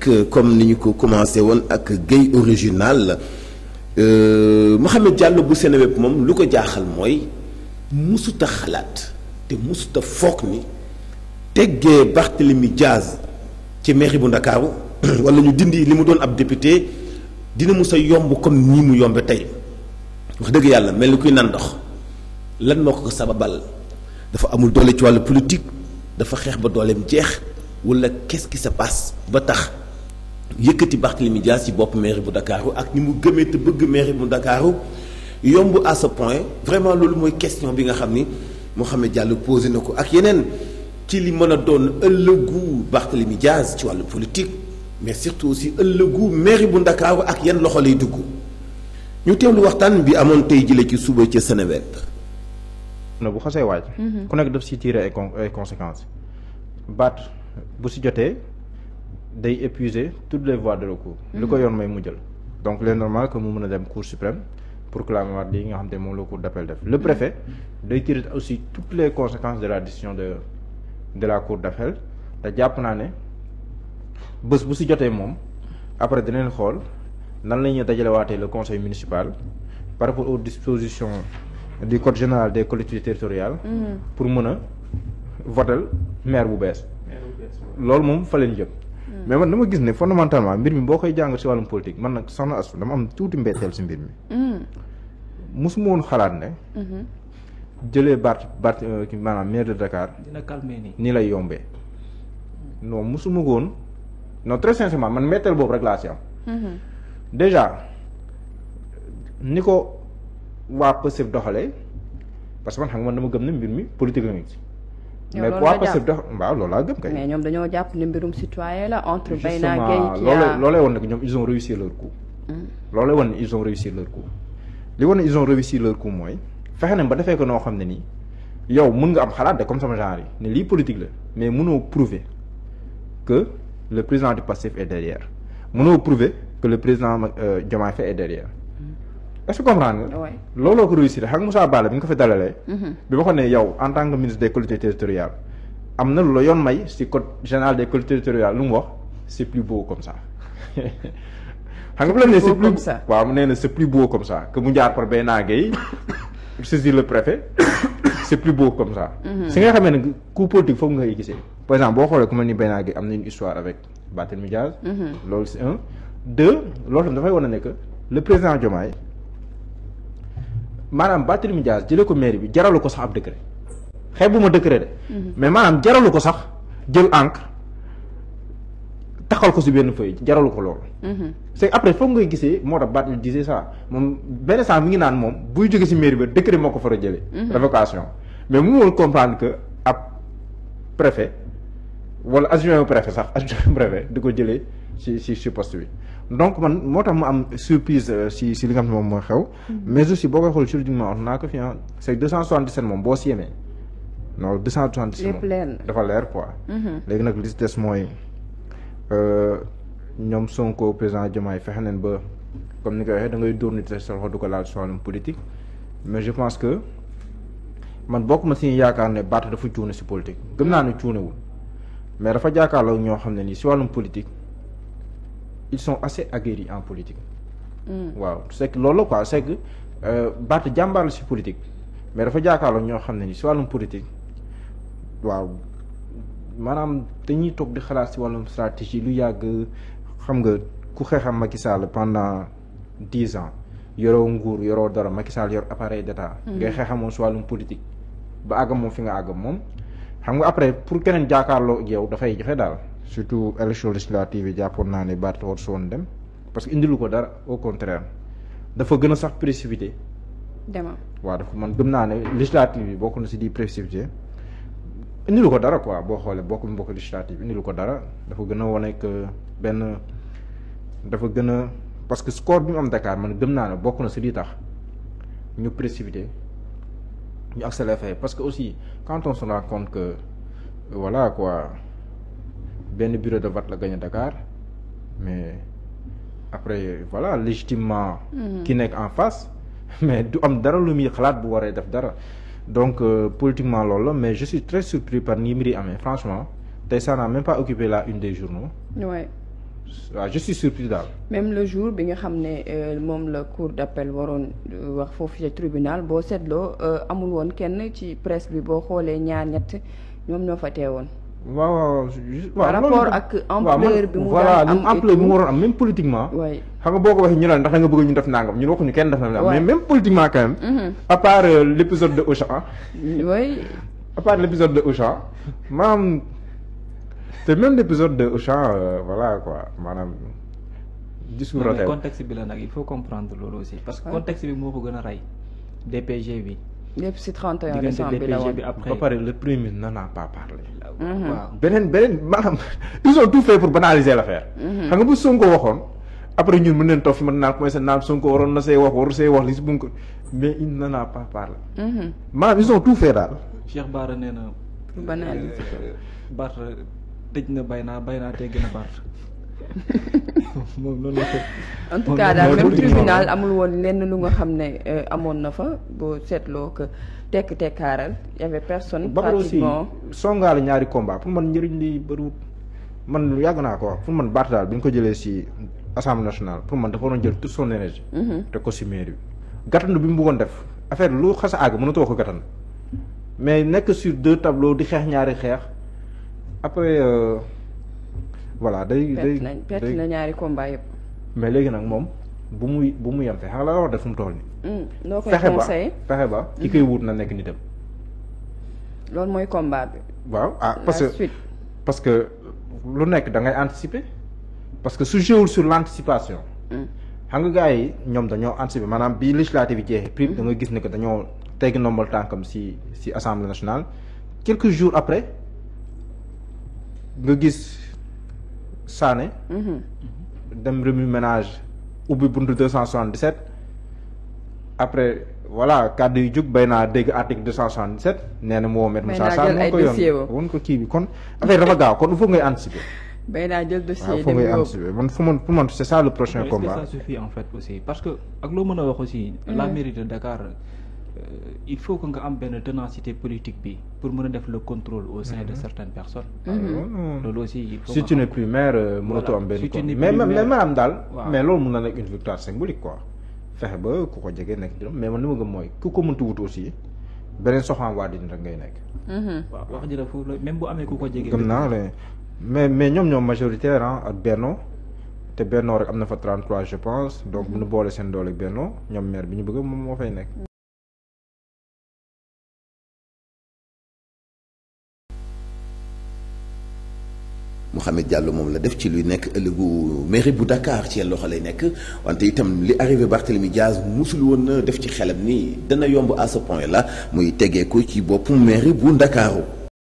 politique comme ni ñu ko commencé woon ak Gueye original Mouhamed Diallo bu Seneweb moom lu ko jaaxal mooy musuta xalaat te musuta foog ni teggee Barthélemy Diaz ci mairie bu Ndakaaru wala ñu dindi li mu doon ab député dina mus a yomb comme nii mu yombe tey wax dëgg yàlla mel ni kuy nan ndox lan moo ko sababal dafa amul doole ci wàllu politique dafa xeex ba dooleem jeex wala qu'est-ce qui se passe ba tax yëkkati Barthélemy Diaz ci bopp mairie bu Ndakaaru ak ni mu gëmee te bëgg mairie bu Ndakaaru yomb à ce point vraiment loolu mooy question bi nga xam ni Mouhamed Diallo posé na ko ak yeneen ci li mën a doon ëllëgu Barthélemy Diaz ci wàllu politique mais surtout aussi ëllëgu mairie bu Ndakaaru ak yan loxo lay dugg ñu teewlu waxtaan bi amoon tey jëlee ci suba ca Seneweb. na bu xasee waaj. ku nekk daf si tirer ay conséquences. baat bu si jotee day épuiser toutes les voies de recours. li ko yoon may mu jël. donc il est normal que mu mën a dem cour suprême pour clamer waat lii nga xam te moom la cour d'appel def le préfet day tirer aussi toutes les conséquences de la décision de la cour d'appel te jàpp naa ne bés bu si jotee moom après dinañ xool nan la ñuy dajalewaatee le conseil municipal par rapport aux dispositions du code général des collectivités territoriales. pour mën a voter maire bu bees. loolu moom fa leen jëm. mais man dama gis ne fondamentalement mbir mi boo koy jàng si wàllum politique man nag soxna Astou dama am tuuti mbetteel si mbir mi. mosuma woon xalaat ne. jëlee Bart maanaam maire de Dakar. dina calmer nii lay yombee. non mosuma ko woon non très sincèrement man mbetteel boobu rek laa si am. déjà ni ko waa Pastef doxalee parce que man xam nga man dama gëm ne mbir mi politique la nit si. mais waa Pastef waaw loolu laa gëm kay. mais ñoom dañoo jàpp ne mbirum citoyen la entre Bayna Gueye loolay woon nag ñoom ils ont réussi leur coup. loolay woon ne ils ont réussi leur coup. li woon ne ils ont réussi leur coup mooy fexe nañ ba defee ko noo xam ne nii yow mën nga am xalaat de comme sama genre yi ne lii politique la mais mënoo prouver que le président du Pastef est derrière mënoo prouver que le président Diomaye Faye est derrière. est-ce que comprendre nga. looloo ko réussir xam nga Moussa Balla bi nga ko fi dalalee. bi ma ko ne yow en tant que ministre des collectivités territoriales am na lu la yoon may ci code général des collectivités territoriales lu mu wax c'est plus beau comme ça. xam nga bu la nee c'est plus waaw mu nee na c'est plus beau comme ça que mu jaar par Bayna Gueye saisir le préfet c'est plus beau comme ça. si nga xamee ne coup politique foofu nga koy gisee. par exemple boo xoolee ku mel ni Bayna Gueye am na une histoire avec Barthélemy Diaz. loolu c'est un. deux loolu tam dafay wane ne que le président Diomaye maanaam Barthélemy Diaz jëlee ko mairie bi jaralu ko sax ab décret xeebuma décret de. mais maanaam jaralu ko sax jël encre taxal ko ci benn feuille jaralu ko loolu. c'est après foog ngay gisee moo tax Barthélemy disait ça moom benn sens mi ngi naan moom buy jóge ci mairie bi décret moo ko far a jëlee. révocation mais mu woon comprendre que ab préfet wala adjoint préfet sax adjoint préfet di ko jëlee ci poste bi. donc man moo tax mu am surprise si li nga xam ne moom mooy xew. mais aussi boo koy xool juridiquement wax naa ko fi c'est 277 moom boo si yemee non 277 moom dafa leer quoi. léegi nag li ci des mooy ñoom Sonko président Diomaye fexe nañ ba comme ni ko waxee da ngay dóor nit sa loxo du ko laal si wàllum politique mais je pense que man bokk ma si yaakaar ne Barth dafa cuune si politique gëm naa ne cuunewul mais dafa jàkkaarloo ñoo xam ne nii si wàllum politique. ils sont assez aguerris en politique. waaw c'est que loolu la quoi c'est que Barth jàmbaar la si politique mais dafa jaakaarloo ñoo xam ne ni si wàllum politique waaw maanaam dañuy toog di xalaat si wàllum stratégie lu yàgg xam nga ku xeexam Macky Sall pendant 10 ans yoroo nguur yoroo dara Macky Sall yor appareil d'état. ngay xeexam moom si wàllum politique ba àggam moom fi nga àggam moom xam nga après pour keneen jaakaarloo ak yow dafay jafe daal. surtout élection législative yi jàppoon naa ne Barth war si woon dem parce que indilu ko dara au contraire dafa gën a sax précipité. dema waaw dafa man gëm naa ne législative yi bokk na si di précipité indilu ko dara quoi boo xoolee bokk législative indilu ko dara dafa gën a wane que benn dafa gën a parce que score bi mu am Dakar man gëm naa ne bokk na si li tax ñu précipité ñu accéléré parce que aussi quand on se rend compte que voilà quoi. benn bureau de vote la gagné Dakar mais après voilà légitimement. ki nekk en face mais du am dara lu muy xalaat bu waree def dara donc politiquement loolu la mais je suis très surpris par ni mbir yi amee franchement tey ça n'a même pas occupé la une des journaux. ouais. waaw je suis surpris daal. même le jour bi nga xam ne moom la cour d'appel waroon wax foofu ci tribunal boo seetloo amul woon kenn ci presse bi boo xoolee ñaar ñett ñoom ñoo fa teewoon. waaw par rapport ak ampleur bi mu daan am ampleur bi mu waroon am même politiquement. oui xam nga boo ko waxee ñu ne ndax da nga bëgg ñu def nangam ñun waxuñu kenn def na mais même politiquement quand même. à part l'épisode de Auchan. oui. à part l'épisode de Auchan maanaam te même l'épisode de Auchan voilà quoi maanaam. discours mais contexte bi la nag il faut comprendre loolu aussi parce que contexte bi moo ko gën a rey DPG bi. lépp si 31 décembre bi la woon bi après ba pare le premier ministre n'en a pas parlé. waaw beneen maanaam ils ont tout fait pour banaliser l'affaire. xam nga bu Sonko waxoon après ñun mën nañ toog fi mën naa commencé naan Sonko waroon na see wax waru see wax li si bu ko mais il n'en a pas parlé. maanaam ils ont tout fait daal. Cheikh Bara nee na. banaliser Bart tëj na bay naa tegg na Bart. moom noonu la en tout cas daal même tribunal amul woon lenn lu nga xam ne amoon na fa boo seetloo que tekkaaral y avait personne. pratiquement aussi songaale ñaari combat pour man njëriñ li bëriwut man lu yàgg naa ko wax pour man Barth daal bi ñu ko jëlee si assemblée nationale pour man dafa waroon jël toute son énergie. te ko si mairie bi gàttandu bi mu bëggoon def affaire lu xas a àgg mënatoo ko gàttandu mais nekk sur 2 tableaux di xeex ñaari xeex après. voilà perte na ñaari combat yëpp. mais léegi nag moom bu mu yem fee xam nga la wax def fu mu toll nii. noo koy conseillé fexe ba ki koy wut na nekk nitam. loolu mooy combat bi. waaw parce que lu nekk da ngay anticiper parce que su joué sur l'anticipation. xam nga gars yi ñoom dañoo anticiper maanaam bi législative yi jeexee. prime da nga gis ne que dañoo tegg ndombal tànkam si assemblée nationale quelques jours après nga gis. Sané dem remue-ménage ubbi buntu 277 après voilà kàddu yu jug bay naa dégg article 277 nee na moo met Moussa Sarr moo ko yoon won ko kii bi kon affaire dafa gaaw kon il faut ngay anticiper. bay naa jël dossier waaw faut ngay anticiper pour man c'est ça le prochain combat. est-ce que ça suffit en fait aussi parce que ak loo mën a wax aussi. la mairie de Dakar il faut que nga am benn ténacité politique bi pour mën a def le contrôle au sein de certaines personnes. loolu aussi il faut si tu n'es plus maire mënatoo am benn mais maanaam daal. mais loolu mën na nekk une victoire symbolique quoi. fexe ba ku ko jege nekk dina mais man li ma gëm mooy ku ko mënti wut aussi beneen soxnaam waa dina rek ngay nekk. waaw wax ji la foofu même bu amee ku ko jege. gëm naa mais ñoom majoritaire ak Benno te Benno rek am na fa 33 je pense donc bu ñu boole seen doole Benno ñoom maire bi ñu bëgg moom moo fay nekk. Mouhamed Diallo moom la def ci luy nekk ëllëgu mairie bu Dakar ci loxo lay nekk wante itam li arrivé Barthélémy Diaz musul woon def ci xelam ni dana yomb à ce point là muy tegeeku ci boppu mairie bu Ndakaaru